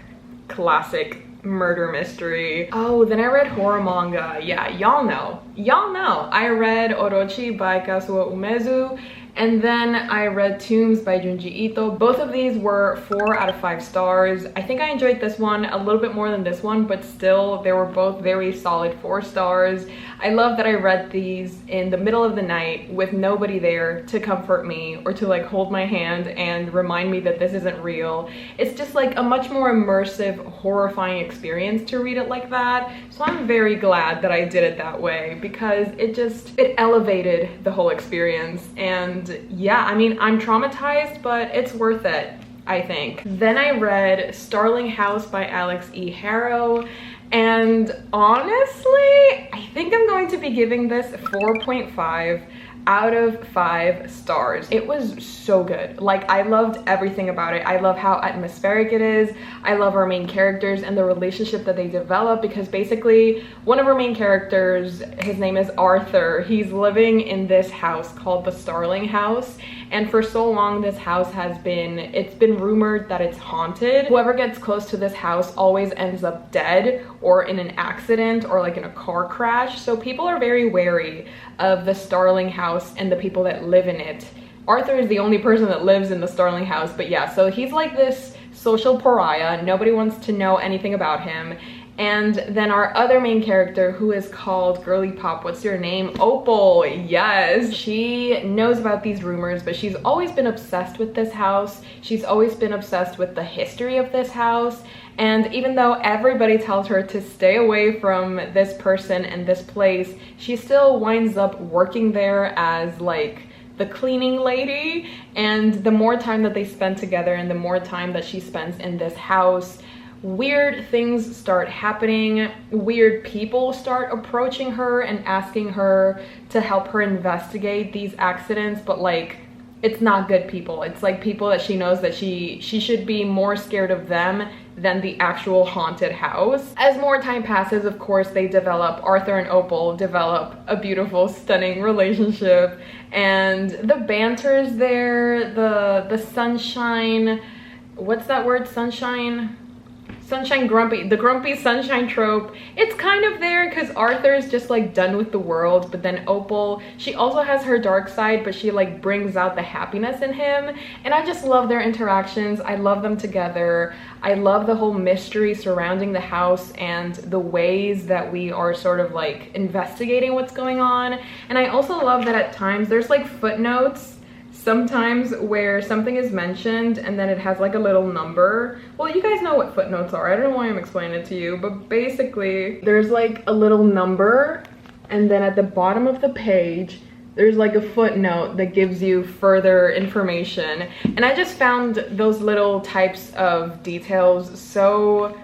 classic murder mystery. Oh, then I read horror manga. Yeah, y'all know. I read Orochi by Kazuo Umezu, and then I read Tombs by Junji Ito. Both of these were 4 out of 5 stars. I think I enjoyed this one a little bit more than this one, but still, they were both very solid 4 stars. I love that I read these in the middle of the night with nobody there to comfort me or to like hold my hand and remind me that this isn't real. It's just like a much more immersive, horrifying experience to read it like that. So I'm very glad that I did it that way because it elevated the whole experience. And yeah, I mean, I'm traumatized, but it's worth it, I think. Then I read Starling House by Alix E. Harrow, and honestly, I think I'm going to be giving this 4.5 out of 5 stars. It was so good. Like, I loved everything about it. I love how atmospheric it is. I love our main characters and the relationship that they develop, because basically one of our main characters, his name is Arthur. He's living in this house called the Starling House, and for so long this house it's been rumored that it's haunted. Whoever gets close to this house always ends up dead or in an accident or like in a car crash. So people are very wary of the Starling House and the people that live in it. Arthur is the only person that lives in the Starling House, but yeah, so he's like this social pariah. Nobody wants to know anything about him. And then our other main character, who is called Girly Pop, what's your name? Opal, yes. She knows about these rumors, but she's always been obsessed with this house. She's always been obsessed with the history of this house. And even though everybody tells her to stay away from this person and this place, she still winds up working there as like the cleaning lady. And the more time that they spend together and the more time that she spends in this house, weird things start happening. Weird people start approaching her and asking her to help her investigate these accidents, but like, it's not good people. It's like people that she knows that she should be more scared of them than the actual haunted house. As more time passes, of course, Arthur and Opal develop a beautiful, stunning relationship, and the banter's there, the sunshine, what's that word, sunshine grumpy, the grumpy sunshine trope, it's kind of there because Arthur's just like done with the world, but then Opal, she also has her dark side, but she like brings out the happiness in him, and I just love their interactions. I love them together. I love the whole mystery surrounding the house and the ways that we are sort of like investigating what's going on. And I also love that at times there's like footnotes sometimes where something is mentioned and then it has like a little number. Well, you guys know what footnotes are. I don't know why I'm explaining it to you, but basically there's like a little number, and then at the bottom of the page there's like a footnote that gives you further information. And I just found those little types of details so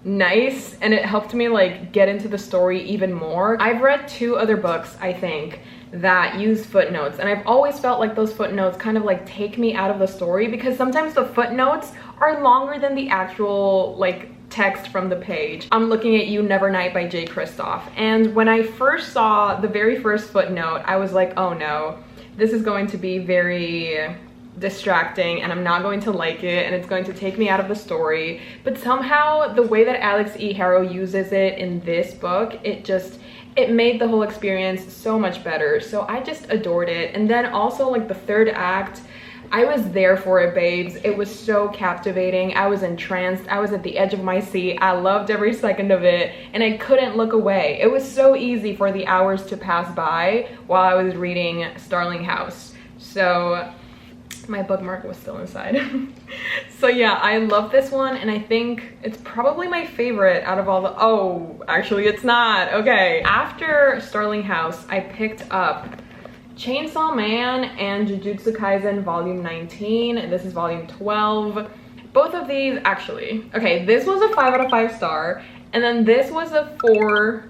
nice, and it helped me like get into the story even more. I've read 2 other books, I think, that use footnotes, and I've always felt like those footnotes kind of like take me out of the story, because sometimes the footnotes are longer than the actual like text from the page. I'm looking at You Nevernight by J. Kristoff, and when I first saw the very first footnote, I was like, oh no, this is going to be very distracting and I'm not going to like it, and it's going to take me out of the story. But somehow the way that Alix E. Harrow uses it in this book, it made the whole experience so much better. So I just adored it. And then also like the 3rd act, I was there for it, babes. It was so captivating. I was entranced. I was at the edge of my seat. I loved every second of it, and I couldn't look away. It was so easy for the hours to pass by while I was reading Starling House. So my bookmark was still inside. So yeah, I love this one, and I think it's probably my favorite out of all the— oh, actually it's not. Okay, after Starling House, I picked up Chainsaw Man and Jujutsu Kaisen volume 19, and this is volume 12. Both of these, actually, okay, this was a 5 out of 5 star, and then this was a 4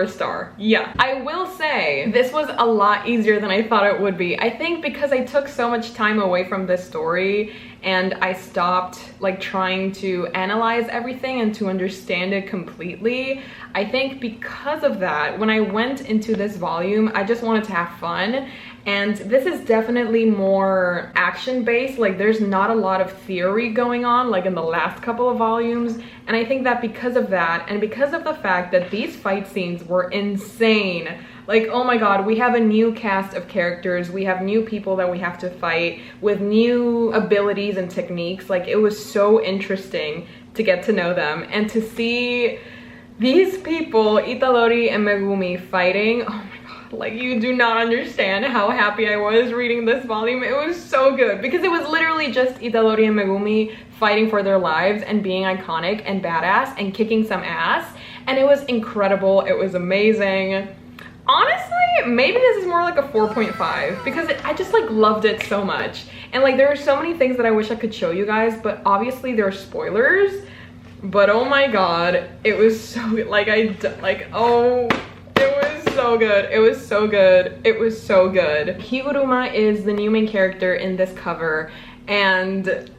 star. Yeah, I will say this was a lot easier than I thought it would be. I think because I took so much time away from this story and I stopped like trying to analyze everything and to understand it completely. I think because of that, when I went into this volume, I just wanted to have fun. And this is definitely more action-based. Like there's not a lot of theory going on like in the last couple of volumes. And I think that because of that, and because of the fact that these fight scenes were insane, like, oh my god, we have a new cast of characters, we have new people that we have to fight with new abilities and techniques. Like it was so interesting to get to know them and to see these people, Itadori and Megumi, fighting. Oh my god, like you do not understand how happy I was reading this volume. It was so good because it was literally just Itadori and Megumi fighting for their lives and being iconic and badass and kicking some ass, and it was incredible. It was amazing. Honestly, maybe this is more like a 4.5 because I just like loved it so much. And like there are so many things that I wish I could show you guys, but obviously there are spoilers. But oh my god, it was so like oh, it was so good. It was so good. It was so good. Higuruma is the new main character in this cover, and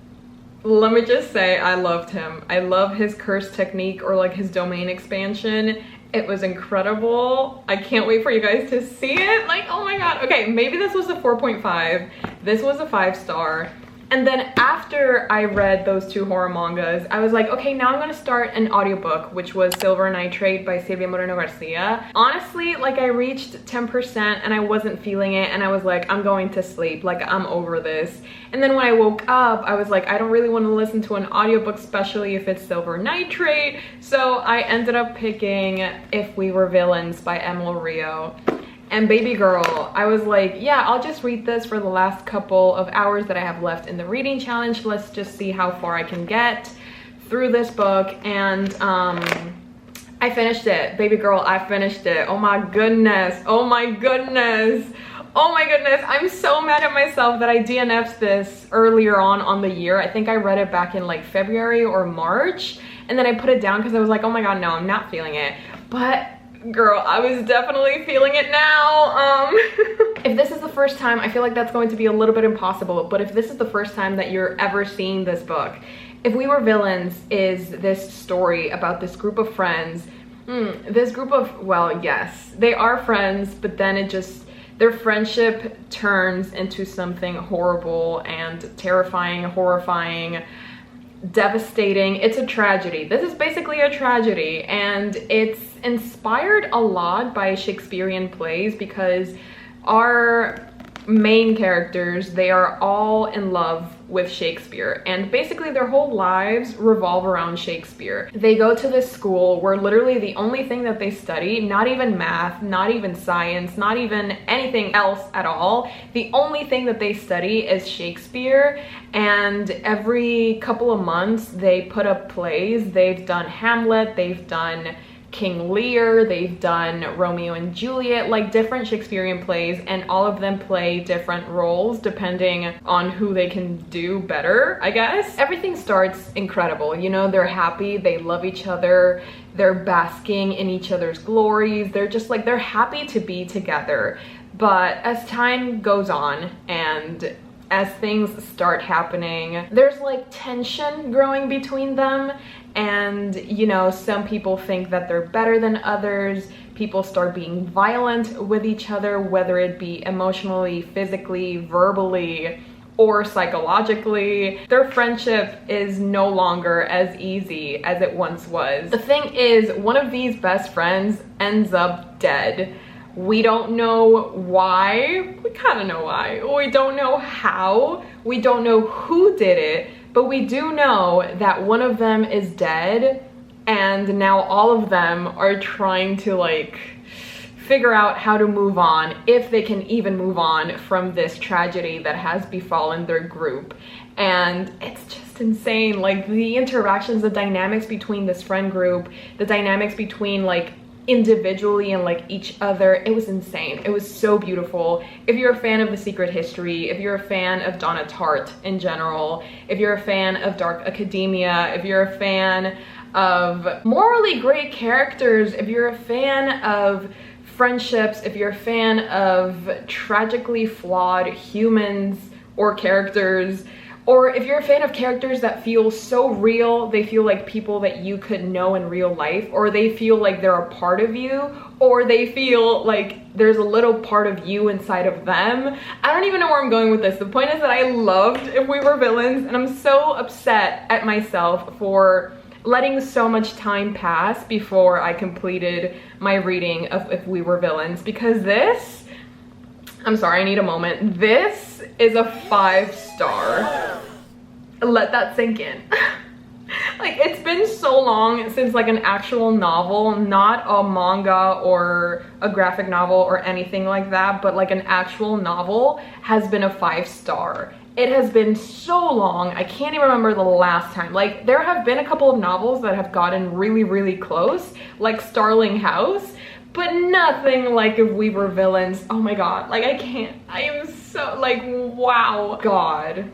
let me just say I loved him. I love his curse technique, or like his domain expansion. It was incredible. I can't wait for you guys to see it. Like, oh my god. Okay, maybe this was a 4.5. This was a 5 star. And then after I read those 2 horror mangas, I was like, okay, now I'm gonna start an audiobook, which was Silver Nitrate by Silvia Moreno Garcia. Honestly, like I reached 10% and I wasn't feeling it, and I was like, I'm going to sleep, like I'm over this. And then when I woke up, I was like, I don't really want to listen to an audiobook, especially if it's Silver Nitrate. So I ended up picking If We Were Villains by Emil Rio. And baby girl, I was like, yeah, I'll just read this for the last couple of hours that I have left in the reading challenge. Let's just see how far I can get through this book. And I finished it. Baby girl, I finished it. Oh my goodness. Oh my goodness. Oh my goodness. I'm so mad at myself that I DNF'd this earlier on the year. I think I read it back in like February or March. And then I put it down because I was like, oh my god, no, I'm not feeling it. But girl, I was definitely feeling it now. If this is the first time, I feel like that's going to be a little bit impossible, but if this is the first time that you're ever seeing this book, If We Were Villains is this story about this group of friends. This group of, well, yes, they are friends, but then their friendship turns into something horrible and terrifying, horrifying, devastating. It's a tragedy. This is basically a tragedy, and it's inspired a lot by Shakespearean plays because our main characters, they are all in love with Shakespeare, and basically their whole lives revolve around Shakespeare. They go to this school where literally the only thing that they study, not even math, not even science, not even anything else at all, the only thing that they study is Shakespeare. And every couple of months they put up plays. They've done Hamlet, they've done King Lear, they've done Romeo and Juliet, like different Shakespearean plays, and all of them play different roles depending on who they can do better, I guess. Everything starts incredible, you know, they're happy, they love each other, they're basking in each other's glories, they're just like, they're happy to be together. But as time goes on and as things start happening, there's like tension growing between them, and you know, some people think that they're better than others. People start being violent with each other, whether it be emotionally, physically, verbally, or psychologically. Their friendship is no longer as easy as it once was. The thing is, one of these best friends ends up dead. We don't know why. We kind of know why. We don't know how. We don't know who did it, but we do know that one of them is dead, and now all of them are trying to like figure out how to move on, if they can even move on from this tragedy that has befallen their group. And it's just insane, like the interactions, the dynamics between this friend group, the dynamics between like individually and like each other. It was insane. It was so beautiful. If you're a fan of The Secret History, if you're a fan of Donna Tartt in general, if you're a fan of Dark Academia, if you're a fan of morally great characters, if you're a fan of friendships, if you're a fan of tragically flawed humans or characters, or if you're a fan of characters that feel so real, they feel like people that you could know in real life, or they feel like they're a part of you, or they feel like there's a little part of you inside of them. I don't even know where I'm going with this. The point is that I loved If We Were Villains, and I'm so upset at myself for letting so much time pass before I completed my reading of If We Were Villains, because this, I'm sorry, I need a moment. This is a 5-star. Let that sink in. Like, it's been so long since like an actual novel, not a manga or a graphic novel or anything like that, but like an actual novel has been a 5-star. It has been so long, I can't even remember the last time. Like, there have been a couple of novels that have gotten really, really close, like Starling House, but nothing like If We Were Villains. Oh my god, like I can't, I am so like, wow. God.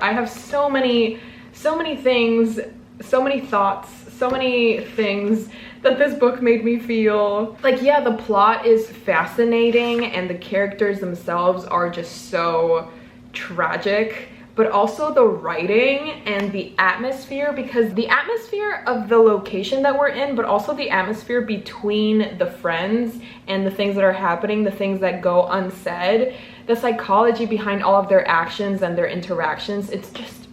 I have so many things, so many thoughts, so many things that this book made me feel. Like, yeah, the plot is fascinating and the characters themselves are just so tragic, but also the writing and the atmosphere, because the atmosphere of the location that we're in, but also the atmosphere between the friends and the things that are happening, the things that go unsaid, the psychology behind all of their actions and their interactions, it's just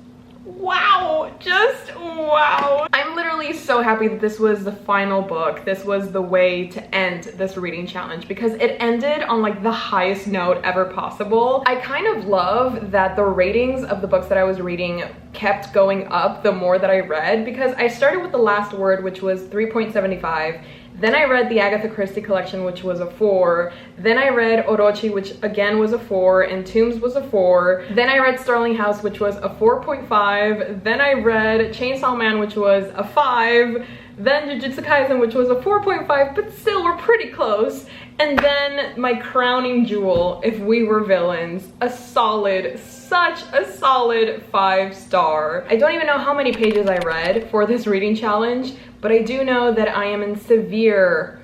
wow, just wow. I'm literally so happy that this was the final book. This was the way to end this reading challenge, because it ended on like the highest note ever possible. I kind of love that the ratings of the books that I was reading kept going up the more that I read, because I started with The Last Word, which was 3.75. Then I read the Agatha Christie collection, which was a 4. Then I read Orochi, which again was a 4, and Tombs was a 4. Then I read Starling House, which was a 4.5. Then I read Chainsaw Man, which was a 5. Then Jujutsu Kaisen, which was a 4.5, but still we're pretty close. And then my crowning jewel, If We Were Villains, a solid, such a solid 5-star. I don't even know how many pages I read for this reading challenge, but I do know that I am in severe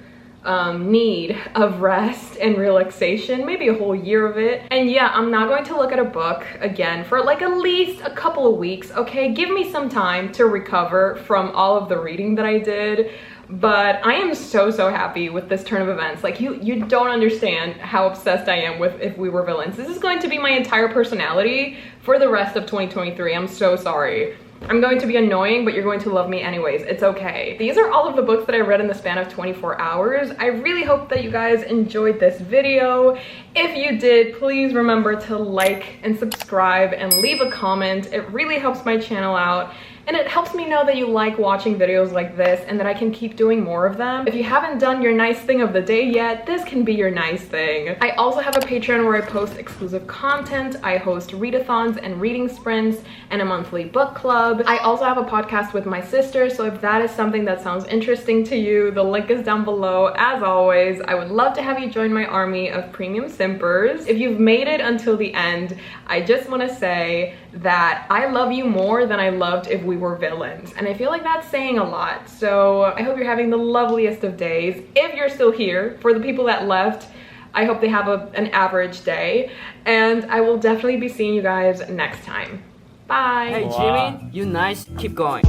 need of rest and relaxation, maybe a whole year of it. And yeah, I'm not going to look at a book again for like at least a couple of weeks, okay? Give me some time to recover from all of the reading that I did. But I am so happy with this turn of events. Like, you don't understand how obsessed I am with If We Were Villains. This is going to be my entire personality for the rest of 2023. I'm so sorry. I'm going to be annoying, but you're going to love me anyways. It's okay. These are all of the books that I read in the span of 24 hours. I really hope that you guys enjoyed this video. If you did, please remember to like and subscribe and leave a comment. It really helps my channel out. and it helps me know that you like watching videos like this and that I can keep doing more of them. If you haven't done your nice thing of the day yet, this can be your nice thing. I also have a Patreon where I post exclusive content. I host readathons and reading sprints and a monthly book club. I also have a podcast with my sister, so if that is something that sounds interesting to you, the link is down below. As always, I would love to have you join my army of premium simpers. If you've made it until the end, I just want to say that I love you more than I loved if we were villains, and I feel like that's saying a lot. So I hope you're having the loveliest of days. If you're still here, for the people that left, I hope they have an average day, and I will definitely be seeing you guys next time. Bye. Hey Jimmy, you nice, keep going.